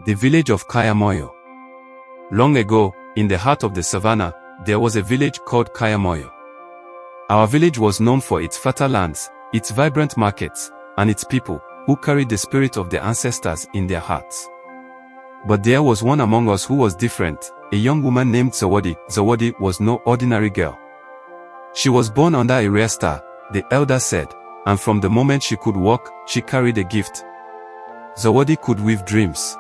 The village of Kayamoyo. Long ago, in the heart of the savannah, there was a village called Kayamoyo. Our village was known for its fertile lands, its vibrant markets, and its people, who carried the spirit of their ancestors in their hearts. But there was one among us who was different, a young woman named Zawadi. Zawadi was no ordinary girl. She was born under a rare star, the elders said, and from the moment she could walk, she carried a gift. Zawadi could weave dreams.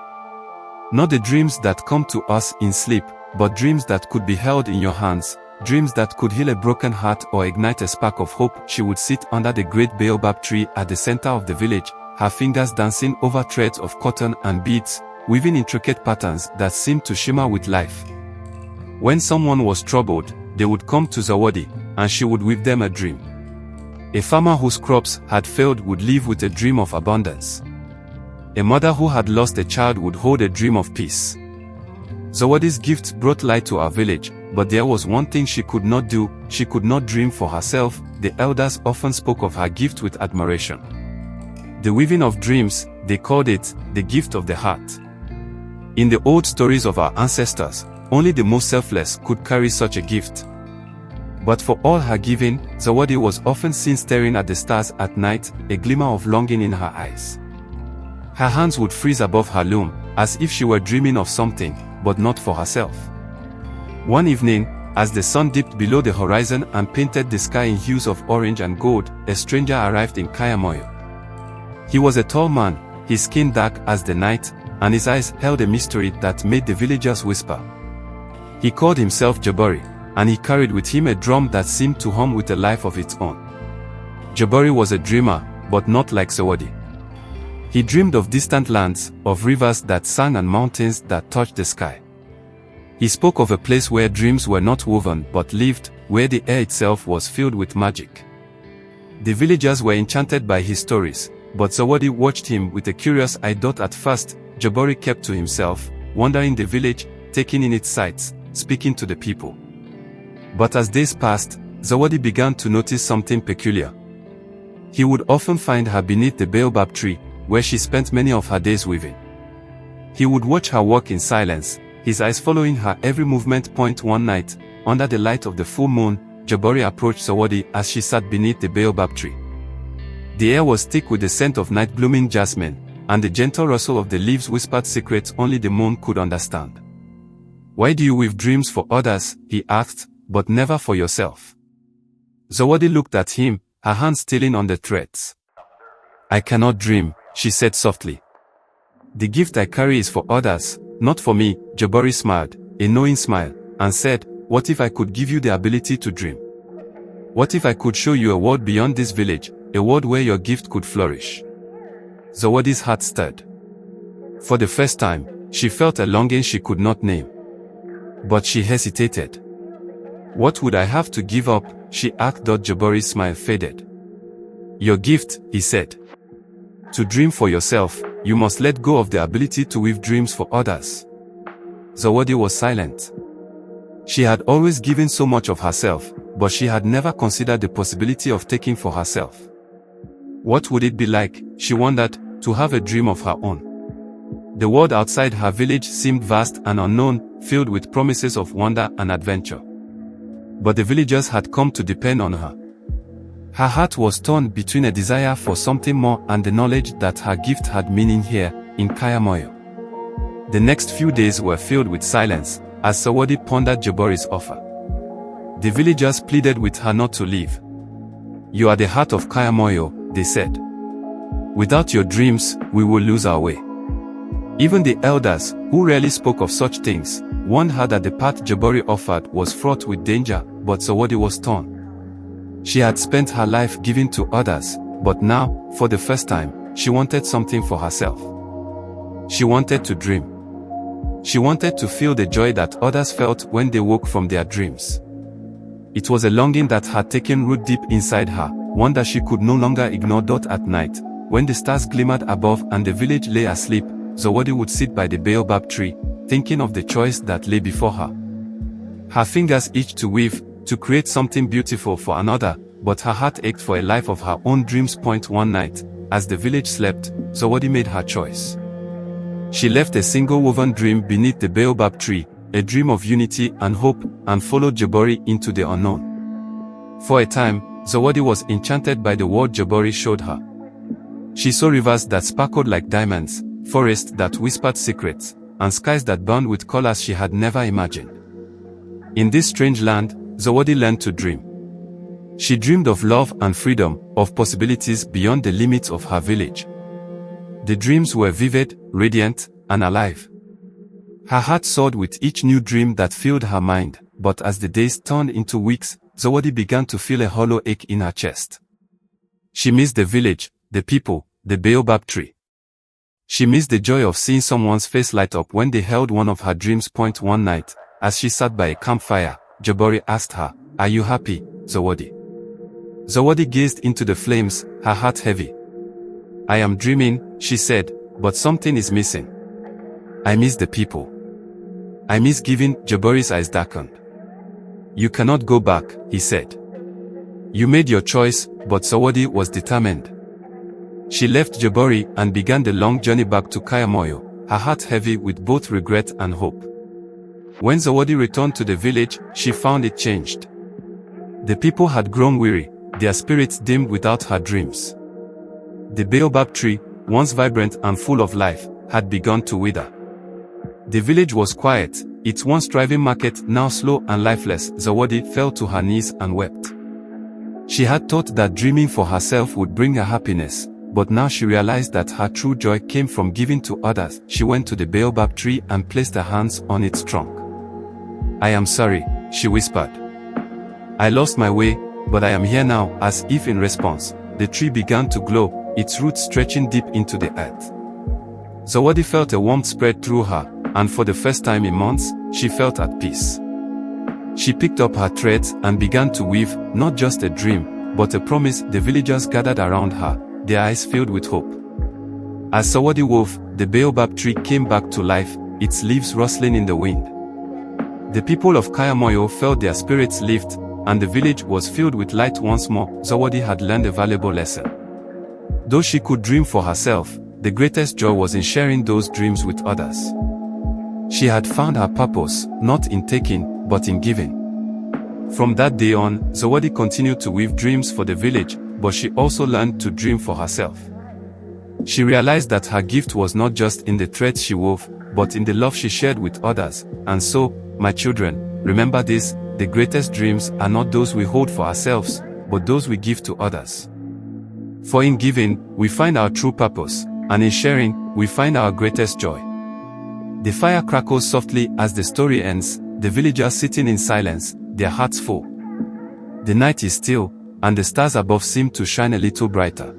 Not the dreams that come to us in sleep, but dreams that could be held in your hands, dreams that could heal a broken heart or ignite a spark of hope. She would sit under the great baobab tree at the center of the village, her fingers dancing over threads of cotton and beads, weaving intricate patterns that seemed to shimmer with life. When someone was troubled, they would come to Zawadi, and she would weave them a dream. A farmer whose crops had failed would live with a dream of abundance. A mother who had lost a child would hold a dream of peace. Zawadi's gifts brought light to our village, but there was one thing she could not do: she could not dream for herself. The elders often spoke of her gift with admiration. The weaving of dreams, they called it the gift of the heart. In the old stories of our ancestors, only the most selfless could carry such a gift. But for all her giving, Zawadi was often seen staring at the stars at night, a glimmer of longing in her eyes. Her hands would freeze above her loom, as if she were dreaming of something, but not for herself. One evening, as the sun dipped below the horizon and painted the sky in hues of orange and gold, a stranger arrived in Kayamoyo. He was a tall man, his skin dark as the night, and his eyes held a mystery that made the villagers whisper. He called himself Jabari, and he carried with him a drum that seemed to hum with a life of its own. Jabari was a dreamer, but not like Zawadi. He dreamed of distant lands, of rivers that sang and mountains that touched the sky. He spoke of a place where dreams were not woven but lived, where the air itself was filled with magic. The villagers were enchanted by his stories, but Zawadi watched him with a curious eye. At first, Jabari kept to himself, wandering the village, taking in its sights, speaking to the people. But as days passed, Zawadi began to notice something peculiar. He would often find her beneath the baobab tree, where she spent many of her days weaving. He would watch her walk in silence, his eyes following her every movement. One night, under the light of the full moon, Jabari approached Zawadi as she sat beneath the baobab tree. The air was thick with the scent of night-blooming jasmine, and the gentle rustle of the leaves whispered secrets only the moon could understand. "Why do you weave dreams for others?" he asked, "but never for yourself?" Zawadi looked at him, her hands stealing on the threads. "I cannot dream," she said softly. "The gift I carry is for others, not for me." Jabari smiled, a knowing smile, and said, "What if I could give you the ability to dream? What if I could show you a world beyond this village, a world where your gift could flourish?" Zawadi's heart stirred. For the first time, she felt a longing she could not name. But she hesitated. "What would I have to give up?" she asked. Jabari's smile faded. "Your gift," he said. "To dream for yourself, you must let go of the ability to weave dreams for others." Zawadi was silent. She had always given so much of herself, but she had never considered the possibility of taking for herself. What would it be like, she wondered, to have a dream of her own? The world outside her village seemed vast and unknown, filled with promises of wonder and adventure. But the villagers had come to depend on her. Her heart was torn between a desire for something more and the knowledge that her gift had meaning here, in Kayamoyo. The next few days were filled with silence, as Zawadi pondered Jabari's offer. The villagers pleaded with her not to leave. "You are the heart of Kayamoyo," they said. "Without your dreams, we will lose our way." Even the elders, who rarely spoke of such things, warned her that the path Jabari offered was fraught with danger, but Zawadi was torn. She had spent her life giving to others, but now, for the first time, she wanted something for herself. She wanted to dream. She wanted to feel the joy that others felt when they woke from their dreams. It was a longing that had taken root deep inside her, one that she could no longer ignore. At night, when the stars glimmered above and the village lay asleep, Zawadi would sit by the baobab tree, thinking of the choice that lay before her. Her fingers itched to weave, to create something beautiful for another, but her heart ached for a life of her own dreams. One night, as the village slept, Zawadi made her choice. She left a single woven dream beneath the baobab tree, a dream of unity and hope, and followed Jabari into the unknown. For a time, Zawadi was enchanted by the world Jabari showed her. She saw rivers that sparkled like diamonds, forests that whispered secrets, and skies that burned with colors she had never imagined. In this strange land, Zawadi learned to dream. She dreamed of love and freedom, of possibilities beyond the limits of her village. The dreams were vivid, radiant, and alive. Her heart soared with each new dream that filled her mind, but as the days turned into weeks, Zawadi began to feel a hollow ache in her chest. She missed the village, the people, the baobab tree. She missed the joy of seeing someone's face light up when they held one of her dreams. One night, as she sat by a campfire, Jabari asked her, "Are you happy, Zawadi?" Zawadi gazed into the flames, her heart heavy. "I am dreaming," she said, "but something is missing. I miss the people. I miss giving." Jabari's eyes darkened. "You cannot go back," he said. "You made your choice," but Zawadi was determined. She left Jabari and began the long journey back to Kayamoyo, her heart heavy with both regret and hope. When Zawadi returned to the village, she found it changed. The people had grown weary, their spirits dimmed without her dreams. The baobab tree, once vibrant and full of life, had begun to wither. The village was quiet, its once thriving market now slow and lifeless. Zawadi fell to her knees and wept. She had thought that dreaming for herself would bring her happiness, but now she realized that her true joy came from giving to others. She went to the baobab tree and placed her hands on its trunk. "I am sorry," she whispered. "I lost my way, but I am here now." As if in response, the tree began to glow, its roots stretching deep into the earth. Zawadi felt a warmth spread through her, and for the first time in months, she felt at peace. She picked up her threads and began to weave, not just a dream, but a promise. The villagers gathered around her, their eyes filled with hope. As Zawadi wove, the baobab tree came back to life, its leaves rustling in the wind. The people of Kayamoyo felt their spirits lift, and the village was filled with light once more. Zawadi had learned a valuable lesson. Though she could dream for herself, the greatest joy was in sharing those dreams with others. She had found her purpose, not in taking, but in giving. From that day on, Zawadi continued to weave dreams for the village, but she also learned to dream for herself. She realized that her gift was not just in the threads she wove, but in the love she shared with others. And so, my children, remember this: the greatest dreams are not those we hold for ourselves, but those we give to others. For in giving, we find our true purpose, and in sharing, we find our greatest joy. The fire crackles softly as the story ends, the villagers sitting in silence, their hearts full. The night is still, and the stars above seem to shine a little brighter.